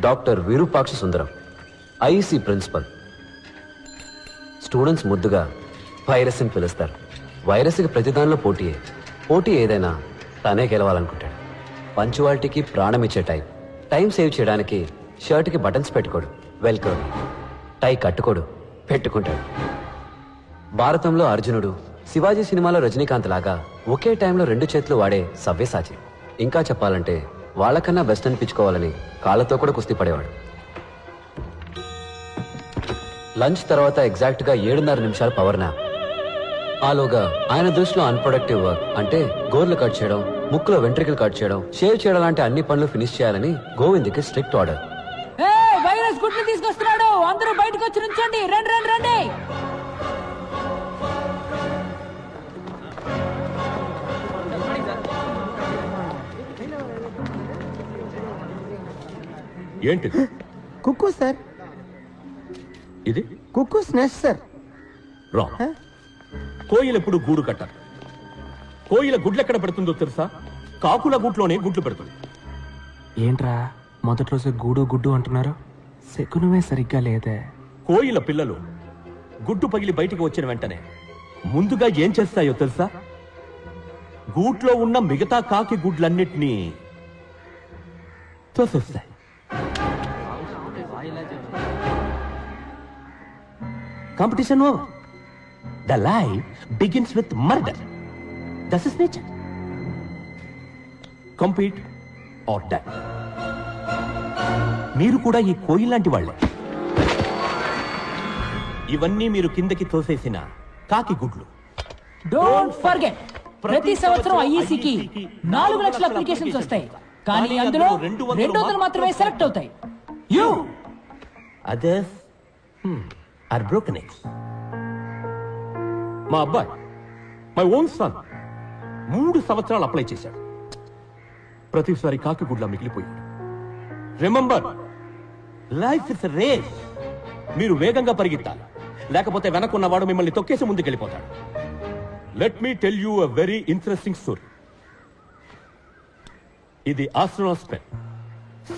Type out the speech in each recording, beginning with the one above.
Doctor Virupaksha సుందరం, IEC principal. Students ముద్దుగా virus అని పిలుస్తారు. వైరస్కి ప్రతిదానిలో పోటీ ఏదైనా తనే గెలవాలనుకుంటాడు. పంచువాలిటీకి ప్రాణం ఇచ్చే టైం సేవ్ చేయడానికి షర్ట్కి బటన్స్ పెట్టుకోడు, వెల్కోడు. టై కట్టుకోడు, పెట్టుకుంటాడు. భారతంలో అర్జునుడు, శివాజీ సినిమాలో రజనీకాంత్ లాగా ఒకే టైంలో 2 చేతులు వాడే సవ్యసాచి. ఇంకా చెప్పాలంటే వాళ్ళకన్నా బెస్ట్ అనిపించుకోవాలని కాళ్ళతో కూడా కుస్తీ పడేవాడు. లంచ్ తర్వాత ఎగ్జాక్ట్గా 7:30 నిమిషాలు పవర్ నాప్. ఆలోగా ఆయన దృష్టిలో అన్ప్రొడక్టివ్ వర్క్ అంటే గోర్లు కట్ చేయడం, ముక్కులో వెంట్రికలు కట్ చేయడం, షేవ్ చేయడం లాంటి అన్ని పనులు ఫినిష్ చేయాలని గోవింద్కి స్ట్రిక్ట్ ఆర్డర్. వైరస్ గుడ్లు తీసుకొస్తున్నాడు, అందరూ బయటకు వచ్చి నుంచండి, రండి రండి రండి. ఏంటి కుక్కు సార్, ఇది? కుక్కు స్నెస్ట్ సార్. రాంగ్. కోయిల ఎప్పుడు గూడు కట్టారు. కోయిల గుడ్లు ఎక్కడ పెడుతుందో తెలుసా? కాకుల గూట్లోనే గుడ్లు పెడుతుంది. ఏంట్రా మొదటి రోజు గూడు గుడ్డు అంటున్నారు? శకునమే సరిగ్గా లేదే. కోయిల పిల్లలు గుడ్డు పగిలి బయటికి వచ్చిన వెంటనే ముందుగా ఏం చేస్తాయో తెలుసా? గూట్లో ఉన్న మిగతా కాకి గుడ్లన్నిటినీ తోసేస్తాయి. Competition over. The life begins with murder. That is nature. Compete or die. మీరు కూడా ఈ కోయి లాంటి వాళ్ళే. ఇవన్నీ మీరు కిందకి తోసేసిన కాకి గుడ్లు. డోంట్ ఫర్గెట్, ప్రతి సంవత్సరం ఐఈసీకి 4 లక్షల అప్లికేషన్స్ వస్తాయి, కానీ అందులో 200 మాత్రమే సెలెక్ట్ అవుతాయి. You others are broken eggs. మా అబ్బాయి, మై ఓన్ సన్, 3 సంవత్సరాలు అప్లై చేశాడు. ప్రతిసారి కాకి గుడ్లా మిగిలిపోయాడు. Remember, life is race. మీరు వేగంగా పరిగెత్తాలి, లేకపోతే వెనకున్నవాడు మిమ్మల్ని తొక్కేసి ముందుకెళ్ళిపోతాడు. Let me tell you a very interesting story. ఇది ఆస్ట్రోనాట్స్ పెన్.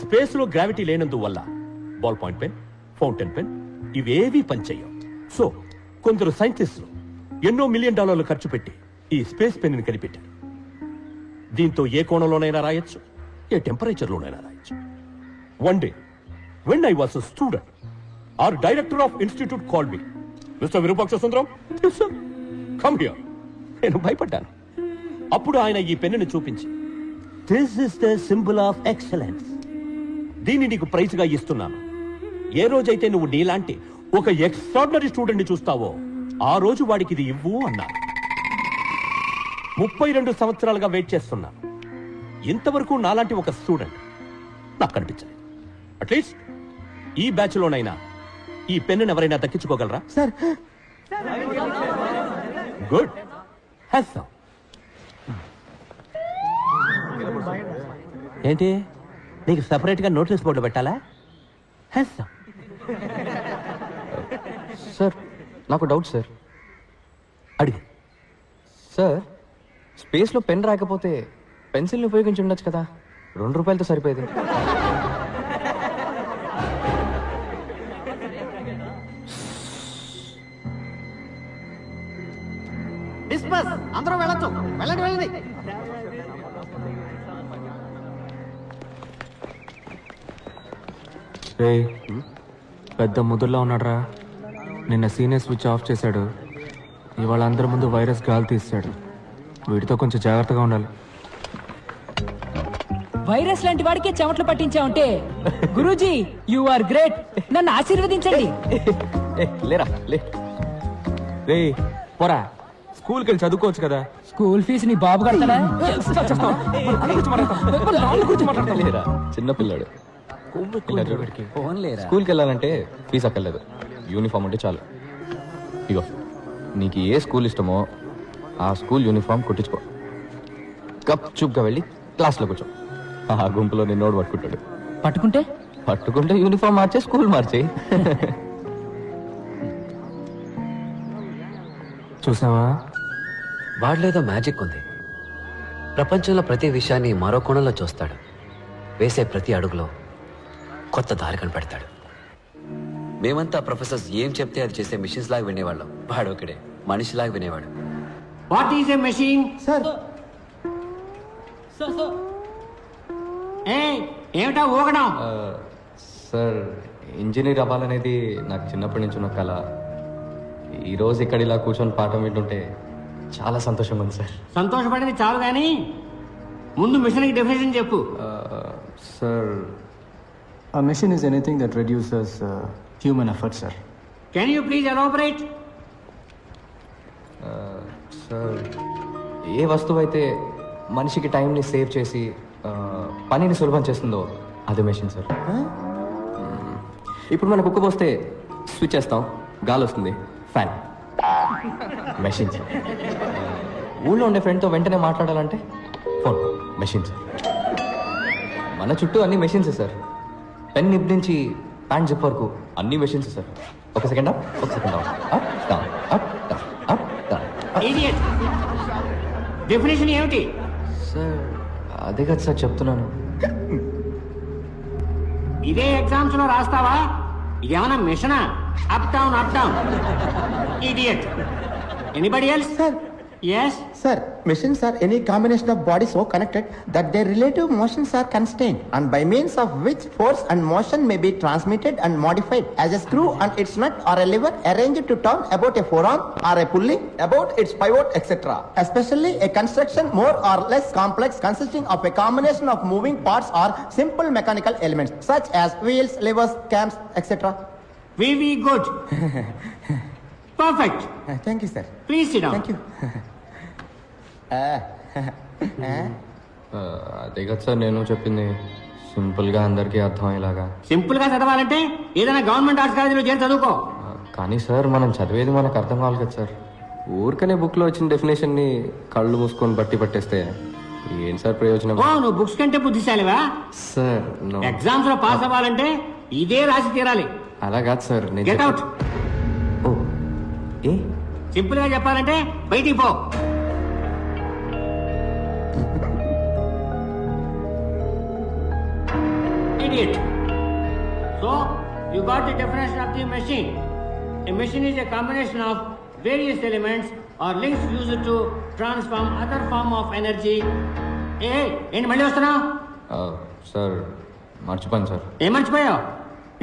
స్పేస్ లో గ్రావిటీ లేనందువల్ల ball point pen, fountain pen ఇవేవీ పనిచేయవు. సో కొందరు సైంటిస్టులు ఎన్నో $1 మిలియన్ ఖర్చు పెట్టి ఈ స్పేస్ పెన్ ని కనిపెట్టారు. దీంతో ఏ కోణంలోనైనా రాయొచ్చు, ఏ టెంపరేచర్లోనైనా రాయొచ్చు. One day when I was a student, our director of institute called me. Mr. Virupaksha Sundaram, yes sir, come here. నేను భయపడ్డాను. అప్పుడు ఆయన ఈ పెన్నుని చూపించి, this is the symbol of excellence. దీన్ని నీకు ప్రైజ్ గా ఇస్తున్నాను. ఏ రోజైతే నువ్వు నీలాంటి ఒక ఎక్స్ట్రాడినరీ స్టూడెంట్ ని చూస్తావో ఆ రోజు వాడికి ఇది ఇవ్వు అన్నాను. 32 సంవత్సరాలుగా వెయిట్ చేస్తున్నాను. ఇంతవరకు నాలాంటి ఒక స్టూడెంట్ నాకు కనిపించలేదు. అట్లీస్ట్ ఈ బ్యాచ్ లోనైనా ఈ పెన్నును ఎవరైనా దక్కించుకోగలరా? Sir good. ఏంటి, నీకు సెపరేట్ గా నోటీస్ బోర్డు పెట్టాలా? సార్ నాకు డౌట్ సార్. అడిగి. సార్ స్పేస్లో పెన్ రాకపోతే పెన్సిల్ని ఉపయోగించి ఉండొచ్చు కదా, ₹2 సరిపోయేది. డిస్పస్, అందరూ వెళ్ళొచ్చు, వెళ్ళండి వెళ్ళండి. రే పెద్ద ముదుర్లా ఉన్నాడ్రా. నిన్న సీనియర్ స్విచ్ ఆఫ్ చేశాడు, ఇవాళ అందరి ముందు వైరస్ గాలి తీస్తాడు. వీటితో కొంచెం జాగ్రత్తగా ఉండాలి. వైరస్ లాంటి వాడికే చెమటలు పట్టించావుంటే గురూజీ యు ఆర్ గ్రేట్, నన్ను ఆశీర్వదించండి. లేరా లే. రే పోరా, స్కూల్కి వెళ్ళి చదువుకోవచ్చు కదా. స్కూల్ ఫీజు నీ బాబు కడతాడా? లేరా చిన్నపిల్లాడు. స్కూల్కి వెళ్ళాలంటే ఫీజు అక్కర్లేదు, యూనిఫామ్ ఉంటే చాలు. ఇగో నీకు ఏ స్కూల్ ఇష్టమో ఆ స్కూల్ యూనిఫామ్ కుట్టించుకో. గప్ చూప్గా వెళ్ళి క్లాస్లో కూర్చో. ఆ గుంపులో నిన్నోడు పట్టుకుంటాడు. పట్టుకుంటే యూనిఫామ్ మార్చే స్కూల్ మార్చే. చూసావా, వాడిలేదో మ్యాజిక్ ఉంది. ప్రపంచంలో ప్రతి విషయాన్ని మరో కోణంలో చూస్తాడు. వేసే ప్రతి అడుగులో కొత్త దారి కనిపెడతాడు. మేమంతా ప్రొఫెసర్స్ ఏం చెప్తే అది చేసే మిషన్స్ లాగా వినేవాళ్ళం. వాడు ఒకడే మనిషిలాగా వినేవాడు. What is a machine? Sir ఏమిటా ఊగడం? సార్ ఇంజనీర్ అవ్వాలనేది నాకు చిన్నప్పటి నుంచి ఉన్న కళ. ఈరోజు ఇక్కడ ఇలా కూర్చొని పాఠం వింటుంటే చాలా సంతోషంగా ఉంది సార్. సంతోషపడింది చాలు కానీ ముందు మిషన్కి డెఫినేషన్ చెప్పు. Sir A mission is anything that reduces human effort, sir. Can you please elaborate? Sir ఏ వస్తువు అయితే మనిషికి టైంని సేవ్ చేసి పనిని సులభం చేస్తుందో అది మెషిన్ సార్. ఇప్పుడు మన కుక్క పోస్తే స్విచ్ చేస్తాం, గాలి వస్తుంది, ఫ్యాన్. Machine sir. ఊళ్ళో ఉండే ఫ్రెండ్తో వెంటనే మాట్లాడాలంటే ఫోన్, మెషిన్ సార్. మన చుట్టూ అన్ని మెషిన్స్ సార్. పెన్ నిప్ నుంచి ప్యాంట్ జిప్ వరకు అన్ని మెషిన్స్ సార్. ఒక సెకండ్ అప్, ఒక second down, up down, up down, up down. Idiot. Definition ఏమిటి? సార్ అదే కదా సార్ చెప్తున్నాను. ఇదే ఎగ్జామ్స్ లో రాస్తావా? ఇదేమన్నా మిషనా? Up down up down. Idiot. Anybody else? Sir. Yes. Sir, machines are any combination of bodies so connected that their relative motions are constrained and by means of which force and motion may be transmitted and modified as a screw and its nut or a lever arranged to turn about a forearm or a pulley about its pivot etc. Especially a construction more or less complex consisting of a combination of moving parts or simple mechanical elements such as wheels, levers, cams etc. Very good. Perfect. Thank you, sir. Please sit down. Thank you. అదే కదా sir నేను చెప్పింది, సింపుల్గా అందరికీ అర్థమయ్యేలాగా. Simple గా చదవాలంటే ఏదైనా గవర్నమెంట్ ఆర్ట్స్ కాలేజీలో చేరి చదువుకో. కానీ సార్ మనం చదివేది మనకు అర్థం కావాలి కదా సార్. ఊరికనే బుక్లో వచ్చిన డెఫినేషన్ని కళ్ళు మూసుకొని బట్టి పట్టేస్తే ఏం సార్ ప్రయోజనం? ఓ నువ్వు బుక్స్ కంటే బుద్ధిశాలివా? Sir no. ఎగ్జామ్స్ లో పాస్ అవ్వాలంటే ఇదే రాసి తీరాలి. అలా కాదు సార్. నేను గెట్ అవుట్. ఓ ఏ సింపుల్ గా చెప్పాలంటే బయటికి పో. Idiot. So you got the definition of the machine. A machine is a combination of various elements or links used to transform other form of energy. ఏంటి మళ్ళీ వస్తున్నావు? సార్ మర్చిపోయాను సార్. ఏం మర్చిపోయావు?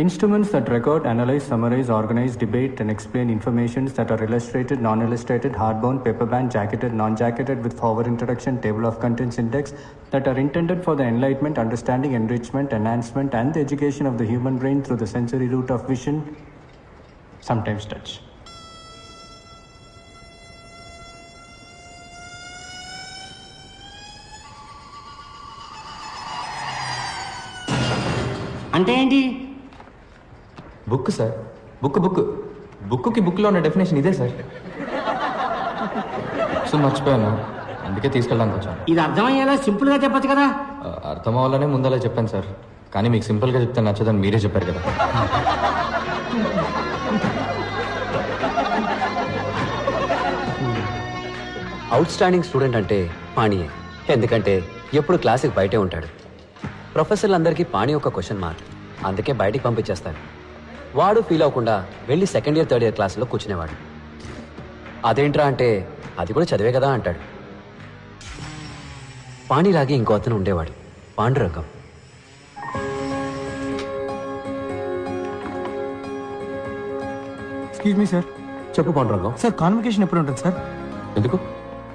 Instruments that record, analyze, summarize, organize, debate, and explain informations that are illustrated, non-illustrated, hardbound, paperbound, jacketed, non-jacketed, with forward introduction, table of contents index, that are intended for the enlightenment, understanding, enrichment, enhancement, and the education of the human brain through the sensory route of vision, sometimes touch. అంటే ఏంటి? Book sir. బుక్కి బుక్లో ఉన్న definition ఇదే sir. So మర్చిపోయాను, అందుకే తీసుకెళ్ళడానికి వచ్చాను. ఇది అర్థమయ్యేలా సింపుల్ గా చెప్పొచ్చు కదా. అర్థం అవ్వాలనే ముందలా చెప్పాను సార్, కానీ మీకు సింపుల్గా చెప్తే నచ్చదని మీరే చెప్పారు కదా. అవుట్ స్టాండింగ్ స్టూడెంట్ అంటే పాణియే. ఎందుకంటే ఎప్పుడు క్లాస్కి బయటే ఉంటాడు. ప్రొఫెసర్లందరికీ పాణి ఒక క్వశ్చన్ మార్క్, అందుకే బయటికి పంపించేస్తాడు. వాడు ఫీల్ అవ్వకుండా వెళ్ళి సెకండ్ ఇయర్ థర్డ్ ఇయర్ క్లాస్లో కూర్చునేవాడు. అదేంట్రా అంటే అది కూడా చదివే కదా అంటాడు. పాణిలాగే ఇంకో అతను ఉండేవాడు, పాండురంగం. Excuse me sir. చెప్పు పాండురంగం. సార్ కాన్వకేషన్ ఎప్పుడు ఉంటుంది సార్? ఎందుకు?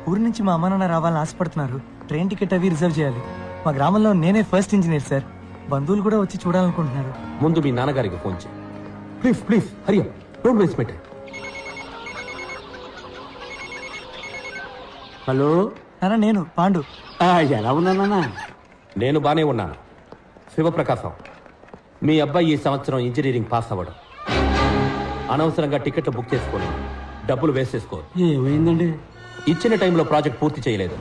ఊరి నుంచి మా అమ్మ నాన్న రావాలని ఆశపడుతున్నారు. ట్రైన్ టికెట్ అవి రిజర్వ్ చేయాలి. మా గ్రామంలో నేనే ఫస్ట్ ఇంజనీర్ సార్. బంధువులు కూడా వచ్చి చూడాలనుకుంటున్నారు. ముందు మీ నాన్నగారికి ఫోన్ చేయి. Please Hari up, don't waste my time. Hello నాన్న, నేను పాండు. ఎలా ఉన్నానా? నేను బానే ఉన్నాను. శివప్రకాశం, మీ అబ్బాయి ఈ సంవత్సరం ఇంజనీరింగ్ పాస్ అవ్వడం, అనవసరంగా టికెట్లు బుక్ చేసుకొని డబ్బులు వేస్ట్ చేసుకో. ఏమైందండి? ఇచ్చిన టైంలో ప్రాజెక్ట్ పూర్తి చేయలేదు.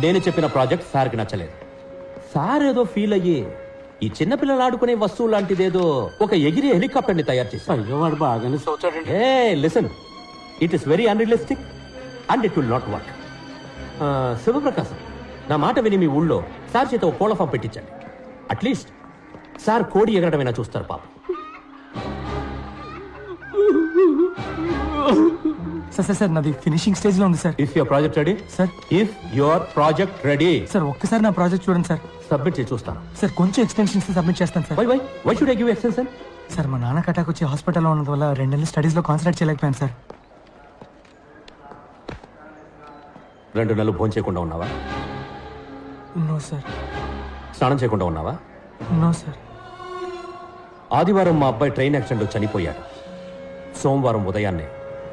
నేను చెప్పిన ప్రాజెక్ట్ సార్కి నచ్చలేదు. సార్ ఏదో ఫీల్ అయ్యి ఈ చిన్నపిల్లలు ఆడుకునే వస్తువు లాంటిదేదో ఒక ఎగిరి హెలికాప్టర్ని తయారు చేశారు. అయ్యో వాడు బాగానే చూచాడండి. ఏ listen, it is very unrealistic and it will not work. Shivaprakasam, నా మాట విని మీ ఊళ్ళో సార్ చేత ఒక కోళ్ళ ఫామ్ పెట్టించండి. అట్లీస్ట్ సార్ కోడి ఎగరడమైనా చూస్తారు పాప. సార్ నాది ఫినిషింగ్ స్టేజ్ లో ఉంది sir. If your project ready sir. If your project ready sir ఒక్కసారి నా ప్రాజెక్ట్ చూడండి సార్. సబ్మిట్ చేసి చూస్తాను. సార్ కొంచెం ఎక్స్టెన్షన్స్ సబ్మిట్ చేస్తాను sir. Why should I give extension? Sir మా నాన్నకి అటాక్ వచ్చి హాస్పిటల్లో ఉన్నందు వల్ల 2 నెలలు స్టడీస్ లో కాన్సన్ట్రేట్ చేయలేకపోయాను సార్. 2 నెలలు భోజనం చేయకుండా ఉన్నావా? No sir. స్నానం చేయకుండా ఉన్నావా? No sir. ఆదివారం మా అబ్బాయి ట్రైన్ యాక్సిడెంట్లో చనిపోయాడు. సోమవారం ఉదయాన్నే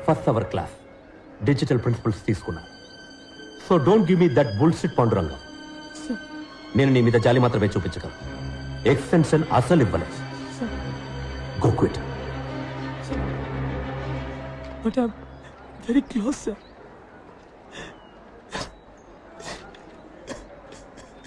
first hour class digital principles తీసుకున్నా. So don't give me that bullshit Pandurangam. నేను నీ మీద జాలి మాత్రమే చూపించగలను. ఎక్స్టెన్షన్ అసలు ఇవ్వలేదు. Go quit. But I very close sir.